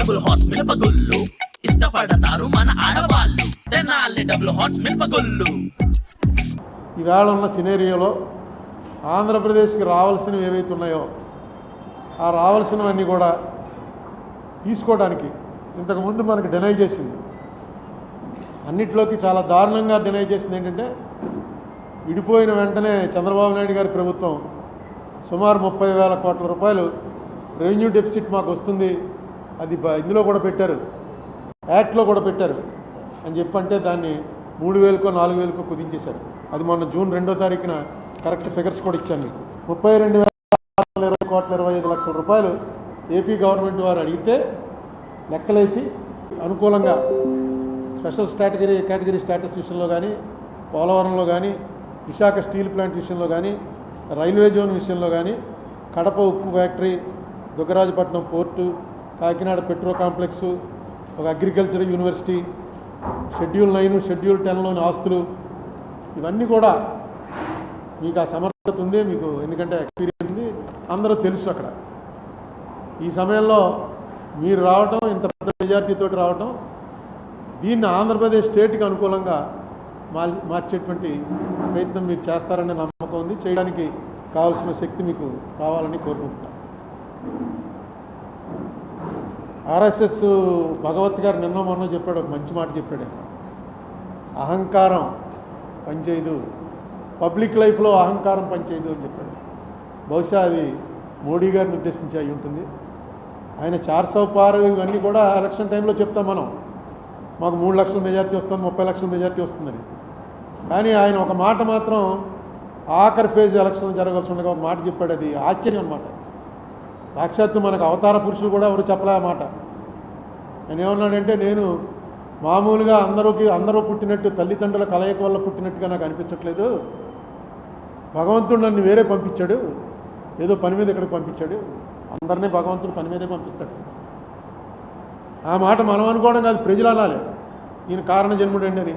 Double horse మినపగుళ్ళు ఇష్టపడతారు మన ఆడవాళ్ళు. తెనాలి డబుల్ హార్స్ మినపగుళ్ళు. ఈవేళ ఉన్న సినేరియోలో ఆంధ్రప్రదేశ్కి రావాల్సినవి ఏవైతే ఉన్నాయో ఆ రావాల్సినవన్నీ కూడా తీసుకోవడానికి ఇంతకుముందు మనకు డినై చేసింది. అన్నిట్లోకి చాలా దారుణంగా డినై చేసింది ఏంటంటే, విడిపోయిన వెంటనే చంద్రబాబు నాయుడు గారి ప్రభుత్వం సుమారు 30,000 కోట్ల రూపాయలు రెవెన్యూ డెఫిసిట్ మాకు వస్తుంది, అది ఇందులో కూడా పెట్టారు, యాక్ట్లో కూడా పెట్టారు అని చెప్పంటే దాన్ని 3,000కో 4,000కో కుదించేశారు. అది మొన్న జూన్ 2వ తారీఖున కరెక్ట్ ఫిగర్స్ కూడా ఇచ్చాను మీకు. 32,25 రూపాయలు ఏపీ గవర్నమెంట్ వారు అడిగితే లెక్కలేసి అనుకూలంగా స్పెషల్ కేటగిరీ స్టేటస్ విషయంలో కానీ, పోలవరంలో కానీ, విశాఖ స్టీల్ ప్లాంట్ విషయంలో కానీ, రైల్వే జోన్ విషయంలో కానీ, కడప ఉక్కు factory, Dugarajapatnam port, Kakinada petro complex, ఒక అగ్రికల్చర్ యూనివర్సిటీ, షెడ్యూల్ 9, షెడ్యూల్ 10లోని ఆస్తులు, ఇవన్నీ కూడా మీకు ఆ సమర్థత ఉంది, మీకు ఎందుకంటే ఎక్స్పీరియన్స్ ఉంది, అందరూ తెలుసు. అక్కడ ఈ సమయంలో మీరు రావటం, ఇంత పెద్ద మెజార్టీతో రావటం, దీన్ని ఆంధ్రప్రదేశ్ స్టేట్కి అనుకూలంగా మార్చేటువంటి ప్రయత్నం మీరు చేస్తారనే నమ్మకం ఉంది. చేయడానికి కావాల్సిన శక్తి మీకు రావాలని కోరుకుంటున్నాను. ఆర్ఎస్ఎస్ భగవత్ గారు నిన్న మొన్న చెప్పాడు, ఒక మంచి మాట చెప్పాడు. అహంకారం పనిచేయదు, పబ్లిక్ లైఫ్లో అహంకారం పనిచేయదు అని చెప్పాడు. బహుశా అది మోడీ గారిని ఉద్దేశించి అయి ఉంటుంది. ఆయన 400 పార్ ఇవన్నీ కూడా ఎలక్షన్ టైంలో చెప్తాం మనం, మాకు 3 లక్షల మెజార్టీ వస్తుంది, 30 లక్షల మెజార్టీ వస్తుందని. కానీ ఆయన ఒక మాట మాత్రం ఆఖరి ఫేజ్ ఎలక్షన్ జరగాల్సి ఉండగా ఒక మాట చెప్పాడు, అది ఆశ్చర్యం అన్నమాట. సాక్షాత్తు మనకు అవతార పురుషులు కూడా ఎవరు చెప్పలే ఆ మాట. ఆయన ఏమన్నాడంటే, నేను మామూలుగా అందరూ పుట్టినట్టు తల్లిదండ్రుల కలయిక వల్ల పుట్టినట్టుగా నాకు అనిపించట్లేదు, భగవంతుడు నన్ను వేరే పంపించాడు, ఏదో పని మీద ఇక్కడికి పంపించాడు, అందరినీ భగవంతుడు పని మీదే పంపిస్తాడు. ఆ మాట మనం అనుకోవడం కాదు, ప్రజలు అనాలి ఈయన కారణ జన్ముడండి అని.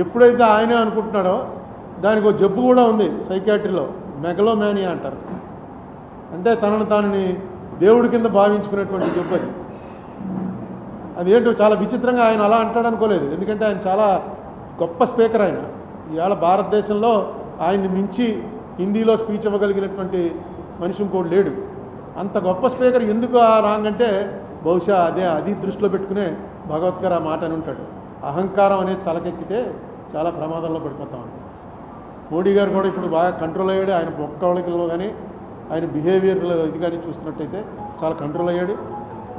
ఎప్పుడైతే ఆయనే అనుకుంటున్నాడో దానికి ఒక జబ్బు కూడా ఉంది సైకాట్రీలో, మెగలోమానియా అంటారు. అంటే తనని దేవుడి కింద భావించుకునేటువంటి జబ్బు అది. అదేంటో చాలా విచిత్రంగా ఆయన అలా అంటాడు అనుకోలేదు, ఎందుకంటే ఆయన చాలా గొప్ప స్పీకర్. ఆయన ఇవాళ భారతదేశంలో ఆయన్ని మించి హిందీలో స్పీచ్ ఇవ్వగలిగినటువంటి మనిషి ఇంకోటి లేడు. అంత గొప్ప స్పీకర్ ఎందుకు ఆ రాంగ్ అంటే, బహుశా అది దృష్టిలో పెట్టుకునే భగవత్ గారు ఆ మాట అని ఉంటాడు. అహంకారం అనేది తలకెక్కితే చాలా ప్రమాదంలో పడిపోతాం. మోడీ గారు కూడా ఇప్పుడు బాగా కంట్రోల్ అయ్యాడు. ఆయన మొక్కవళికల్లో కానీ, ఆయన బిహేవియర్లో ఇది కానీ చూస్తున్నట్టయితే చాలా కంట్రోల్ అయ్యాడు.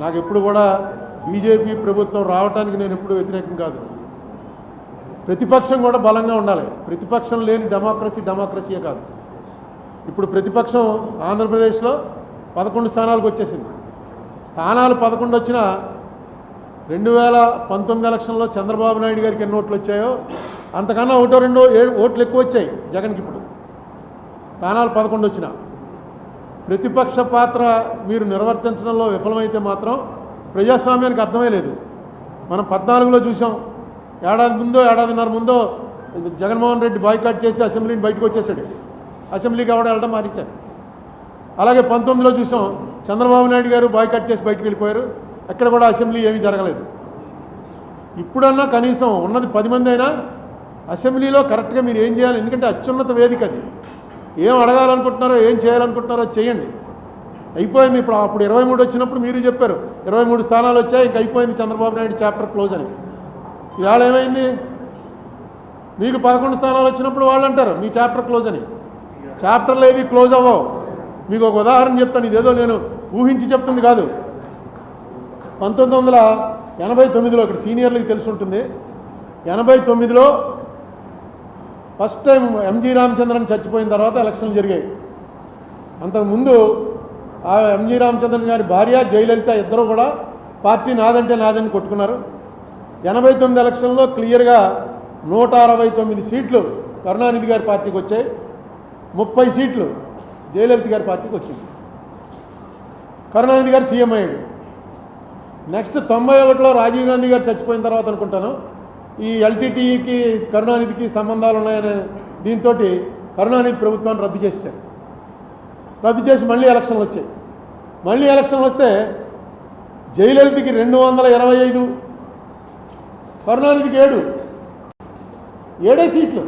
నాకు ఎప్పుడు కూడా బీజేపీ ప్రభుత్వం రావడానికి నేను ఎప్పుడు వ్యతిరేకం కాదు. ప్రతిపక్షం కూడా బలంగా ఉండాలి. ప్రతిపక్షం లేని డెమోక్రసీయే కాదు. ఇప్పుడు ప్రతిపక్షం ఆంధ్రప్రదేశ్లో 11 స్థానాలకు వచ్చేసింది. స్థానాలు 11 వచ్చినా 2019 ఎలక్షన్లో చంద్రబాబు నాయుడు గారికి ఎన్ని ఓట్లు వచ్చాయో అంతకన్నా 1-2 ఓట్లు ఎక్కువ వచ్చాయి జగన్కి. ఇప్పుడు స్థానాలు 11 వచ్చినా ప్రతిపక్ష పాత్ర మీరు నిర్వర్తించడంలో విఫలమైతే మాత్రం ప్రజాస్వామ్యానికి అర్థమే లేదు. మనం 14లో చూసాం, ఏడాదిన్నర ముందో జగన్మోహన్ రెడ్డి బాయ్కాట్ చేసి అసెంబ్లీని బయటకు వచ్చేసాడు, అసెంబ్లీకి ఎవడో వెళ్ళడం మారించారు. అలాగే 19లో చూసాం, చంద్రబాబు నాయుడు గారు బాయ్కాట్ చేసి బయటకు వెళ్ళిపోయారు, ఎక్కడ కూడా అసెంబ్లీ ఏమీ జరగలేదు. ఇప్పుడన్నా కనీసం ఉన్నది 10 మంది అయినా అసెంబ్లీలో కరెక్ట్గా మీరు ఏం చేయాలి, ఎందుకంటే అత్యున్నత వేదిక అది. ఏం అడగాలనుకుంటున్నారో, ఏం చేయాలనుకుంటున్నారో చేయండి. అయిపోయింది. అప్పుడు 23 వచ్చినప్పుడు మీరు చెప్పారు 23 స్థానాలు వచ్చాయి, ఇంక అయిపోయింది చంద్రబాబు నాయుడు చాప్టర్ క్లోజ్ అని. ఇవాళ ఏమైంది, మీకు 11 స్థానాలు వచ్చినప్పుడు వాళ్ళు అంటారు మీ చాప్టర్ క్లోజ్ అని. చాప్టర్లు ఏవి క్లోజ్ అవ్వవు. మీకు ఒక ఉదాహరణ చెప్తాను, ఇదేదో నేను ఊహించి చెప్తుంది కాదు. 1989లో, ఇక్కడ సీనియర్లకు తెలిసి ఉంటుంది, 89లో ఫస్ట్ టైం ఎంజీ రామచంద్రన్ చచ్చిపోయిన తర్వాత ఎలక్షన్లు జరిగాయి. అంతకుముందు ఆ ఎంజీ రామచంద్రన్ గారి భార్య జయలలిత ఇద్దరు కూడా పార్టీ నాదంటే నాదని కొట్టుకున్నారు. 89 ఎలక్షన్లో క్లియర్గా 169 సీట్లు కరుణానిధి గారి పార్టీకి వచ్చాయి, 30 సీట్లు జయలలిత గారి పార్టీకి వచ్చింది. కరుణానిధి గారు సీఎం అయ్యాడు. నెక్స్ట్ 91లో రాజీవ్ గాంధీ గారు చచ్చిపోయిన తర్వాత అనుకుంటాను, ఈ ఎల్టీటీఈకి కరుణానిధికి సంబంధాలు ఉన్నాయనే దీంతో కరుణానిధి ప్రభుత్వాన్ని రద్దు చేశారు. రద్దు చేసి మళ్ళీ ఎలక్షన్లు వచ్చాయి. మళ్ళీ ఎలక్షన్లు వస్తే జయలలితకి 225, కరుణానిధికి 7 సీట్లు.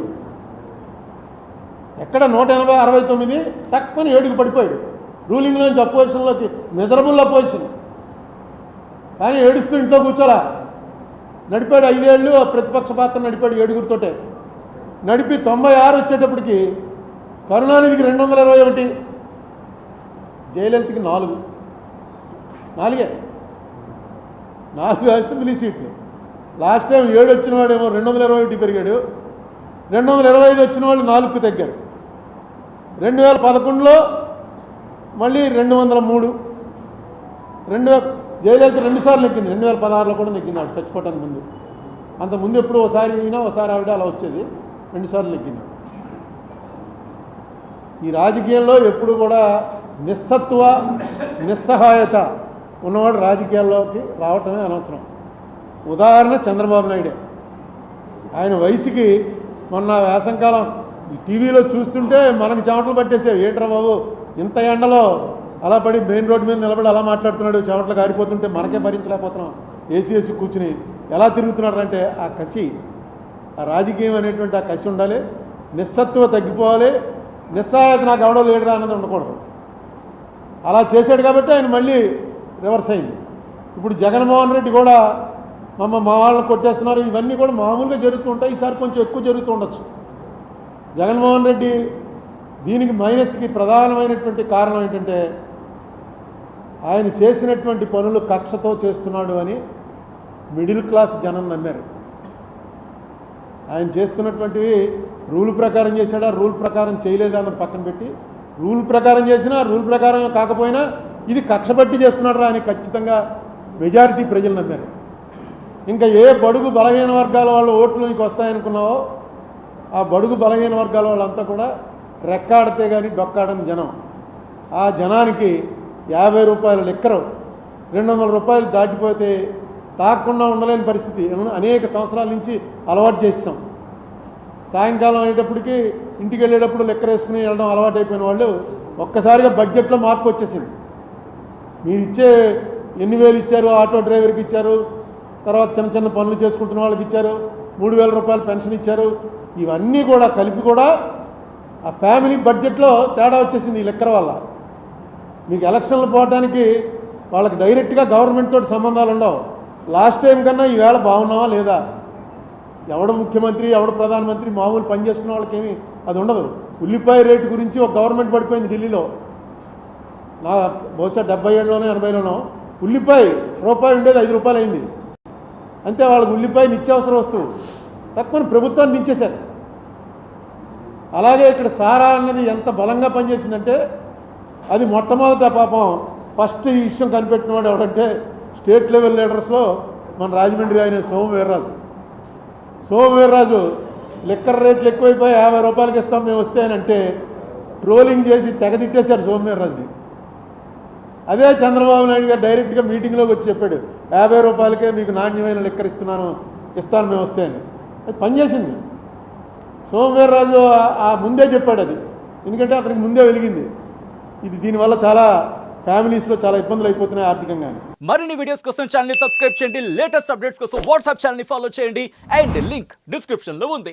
ఎక్కడ 169 తక్కువ 7కి పడిపోయాడు. రూలింగ్లోంచి అపోజిషన్లోకి, మిజరబుల్ అపోజిషన్. కానీ ఏడుస్తూ ఇంట్లో కూర్చోలా, నడిపాడు 5 ఏళ్ళు ప్రతిపక్ష పాత్ర నడిపాడు 7గురితోటే. నడిపి 96 వచ్చేటప్పటికి కరుణానిధికి 221, జయలలితకి 4 అసెంబ్లీ సీట్లు. లాస్ట్ టైం 7 వచ్చిన వాడేమో 221 పెరిగాడు, 225 వచ్చిన వాళ్ళు 4కు తగ్గారు. 2011లో మళ్ళీ 203. జయలలిత 2 సార్లు నెగ్గింది, 2016లో కూడా నెగ్గింది ఆవిడ చచ్చిపోవటానికి ముందు. అంతకుముందు ఎప్పుడు ఒకసారి ఈయన ఒకసారి ఆవిడ అలా వచ్చేది, 2 సార్లు నెగ్గింది. ఈ రాజకీయంలో ఎప్పుడు కూడా నిస్సత్వ నిస్సహాయత ఉన్నవాడు రాజకీయాల్లోకి రావటమే అనవసరం. ఉదాహరణ చంద్రబాబు నాయుడే. ఆయన వయసుకి మొన్న వేసంకాలం ఈ టీవీలో చూస్తుంటే మనకు చెమటలు పట్టేసేవి. ఏంట్రా బాబు ఇంత ఎండలో అలా పడి మెయిన్ రోడ్డు మీద నిలబడి అలా మాట్లాడుతున్నాడు, చెమటలు కారిపోతుంటే మనకే భరించలేకపోతున్నాం. ఏసీ కూర్చుని ఎలా తిరుగుతున్నాడు అంటే ఆ కసి, ఆ రాజకీయం అనేటువంటి ఆ కసి ఉండాలి. నిస్సత్వ తగ్గిపోవాలి. నిస్సహాయత నాకు ఎవడో లేడురా అన్నది ఉండకూడదు. అలా చేశాడు కాబట్టి ఆయన మళ్ళీ రివర్స్ అయింది. ఇప్పుడు జగన్మోహన్ రెడ్డి కూడా మా వాళ్ళని కొట్టేస్తున్నారు, ఇవన్నీ కూడా మామూలుగా జరుగుతూ ఉంటాయి. ఈసారి కొంచెం ఎక్కువ జరుగుతూ ఉండొచ్చు. జగన్మోహన్ రెడ్డి దీనికి మైనస్కి ప్రధానమైనటువంటి కారణం ఏంటంటే ఆయన చేసినటువంటి పనులు కక్షతో చేస్తున్నాడు అని మిడిల్ క్లాస్ జనం నమ్మారు. ఆయన చేస్తున్నటువంటివి రూల్ ప్రకారం చేశాడా, రూల్ ప్రకారం చేయలేదా అన్నది పక్కన పెట్టి, రూల్ ప్రకారం చేసినా రూల్ ప్రకారం కాకపోయినా ఇది కక్ష బట్టి చేస్తున్నాడు అని ఖచ్చితంగా మెజారిటీ ప్రజలు నమ్మారు. ఇంకా ఏ బడుగు బలహీన వర్గాల వాళ్ళ ఓట్లు నీకు వస్తాయనుకున్నావో ఆ బడుగు బలహీన వర్గాల వాళ్ళంతా కూడా రెక్కాడితే కానీ డొక్కాడని జనం. ఆ జనానికి 50 రూపాయల లిక్కరు 200 రూపాయలు దాటిపోతే తాగకుండా ఉండలేని పరిస్థితి అనేక సంవత్సరాల నుంచి అలవాటు చేసాం. సాయంకాలం అయ్యేటప్పటికి ఇంటికి వెళ్ళేటప్పుడు లెక్కర వేసుకుని వెళ్ళడం అలవాటు అయిపోయిన వాళ్ళు ఒక్కసారిగా బడ్జెట్లో మార్పు వచ్చేసింది. మీరు ఇచ్చే ఎన్ని వేలు ఇచ్చారు, ఆటో డ్రైవర్కి ఇచ్చారు, తర్వాత చిన్న చిన్న పనులు చేసుకుంటున్న వాళ్ళకి ఇచ్చారు, 3000 రూపాయలు పెన్షన్ ఇచ్చారు, ఇవన్నీ కూడా కలిపి కూడా ఆ ఫ్యామిలీ బడ్జెట్లో తేడా వచ్చేసింది ఈ లెక్కర వల్ల. మీకు ఎలక్షన్లు పోవడానికి వాళ్ళకి డైరెక్ట్గా గవర్నమెంట్ తోటి సంబంధాలు ఉండవు. లాస్ట్ టైం కన్నా ఈవేళ బాగున్నావా లేదా, ఎవడు ముఖ్యమంత్రి ఎవడు ప్రధానమంత్రి, మామూలు పని చేసుకున్న వాళ్ళకేమీ అది ఉండదు. ఉల్లిపాయ రేటు గురించి ఒక గవర్నమెంట్ పడిపోయింది ఢిల్లీలో. నా బహుశా 77లోనో 80లోనో ఉల్లిపాయ రూపాయి ఉండేది 5 రూపాయలు అయింది. అంతే, వాళ్ళకి ఉల్లిపాయ నిత్యావసర వస్తువు తక్కువ ప్రభుత్వాన్ని దించేశారు. అలాగే ఇక్కడ సారా అన్నది ఎంత బలంగా పనిచేసిందంటే అది మొట్టమొదట పాపం ఫస్ట్ ఈ విషయం కనిపెట్టినవాడు ఎవడంటే స్టేట్ లెవెల్ లీడర్స్లో మన రాజమండ్రి ఆయన సోమవీర్రాజు లిక్కర్ రేట్లు ఎక్కువైపోయి 50 రూపాయలకి ఇస్తాం మేము వస్తే అని అంటే ట్రోలింగ్ చేసి తెగతిట్టేశారు సోమవీర్రాజుని. అదే చంద్రబాబు నాయుడు గారు డైరెక్ట్గా మీటింగ్లోకి వచ్చి చెప్పాడు 50 రూపాయలకే మీకు నాణ్యమైన లిక్కర్ ఇస్తాను మేము వస్తే అని. అది పనిచేసింది. సోమవీర్రాజు ఆ ముందే చెప్పాడు అది, ఎందుకంటే అతనికి ముందే వెలిగింది. ఇది దీనివల్ల చాలా ఫ్యామిలీస్లో చాలా ఇబ్బందులు అయిపోతున్నాయి ఆర్థికంగా. మరిన్ని వీడియోస్ కోసం ఛానల్ ని సబ్స్క్రైబ్ చేయండి, లేటెస్ట్ అప్డేట్స్ కోసం వాట్సాప్ ఛానల్ ని ఫాలో చేయండి అండ్ లింక్ డిస్క్రిప్షన్ లో ఉంది.